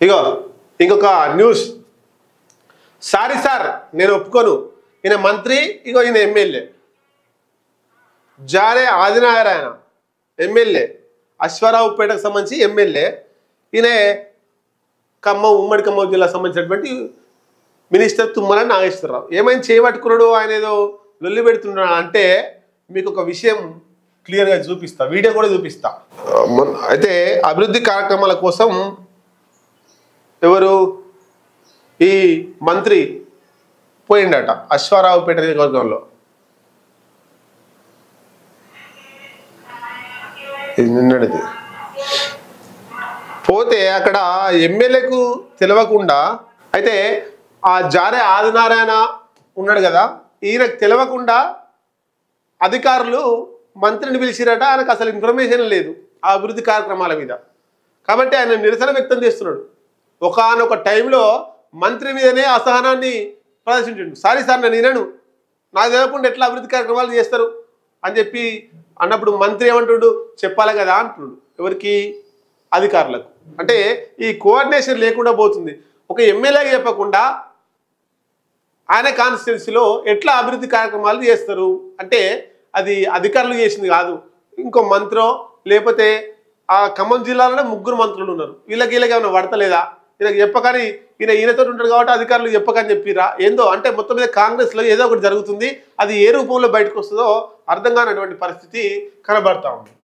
ఇగో ఇంకొక news. Sorry sir, నేను ఒప్పుకోను. ఈయన మంత్రి, ఇగో ఈయన ఎమ్మెల్యే. జారే ఆదినారాయణ ఎమ్మెల్యే, అశ్వారావుపేటకు సంబంధించి ఎమ్మెల్యే. ఈయన ఉమ్మడి ఖమ్మం జిల్లాకు సంబంధించినటువంటి మినిస్టర్ తుమ్మల నాగేశ్వరరావు. ఏమైనా చేయబట్టుకున్నాడు, ఆయన ఏదో లొల్లి పెడుతున్నాడు అంటే మీకు ఒక విషయం క్లియర్గా చూపిస్తా, వీడియో కూడా చూపిస్తా. అయితే అభివృద్ధి కార్యక్రమాల కోసం ఎవరు ఈ మంత్రి పోయిండట అశ్వారావుపేట నియోజకవర్గంలో. ఇది నిన్నటిది. పోతే అక్కడ ఎమ్మెల్యేకు తెలియకుండా, అయితే ఆ జారే ఆదినారాయణ ఉన్నాడు కదా, ఈయనకు తెలియకుండా అధికారులు మంత్రిని పిలిచిరట. ఆయనకు అసలు ఇన్ఫర్మేషన్ లేదు ఆ అభివృద్ధి కార్యక్రమాల మీద. కాబట్టి ఆయన నిరసన వ్యక్తం చేస్తున్నాడు. ఒకానొక టైంలో మంత్రి మీదనే అసహనాన్ని ప్రదర్శించండు. సారీ సార్, నేను వినను, నాకు తెలియకుండా ఎట్లా అభివృద్ధి కార్యక్రమాలు చేస్తారు అని చెప్పి అన్నప్పుడు మంత్రి ఏమంటుడు, చెప్పాలి కదా అంటున్నాడు. ఎవరికి? అధికారులకు. అంటే ఈ కోఆర్డినేషన్ లేకుండా పోతుంది. ఒక ఎమ్మెల్యేకి చెప్పకుండా ఆయన కాన్స్టిట్యున్సీలో ఎట్లా అభివృద్ధి కార్యక్రమాలు చేస్తారు అంటే అది అధికారులు చేసింది కాదు, ఇంకో మంత్రో లేకపోతే ఆ ఖమ్మం జిల్లాలోనే 3 మంత్రులు ఉన్నారు. వీళ్ళకి ఏమైనా పడతలేదా? ఈయనకి చెప్పకని ఈయనతో ఉంటాడు కాబట్టి అధికారులు చెప్పకని చెప్పిరా ఏందో. అంటే మొత్తం మీద కాంగ్రెస్లో ఏదో ఒకటి జరుగుతుంది. అది ఏ రూపంలో బయటకు వస్తుందో అర్థం కానటువంటి పరిస్థితి కనబడతా ఉంది.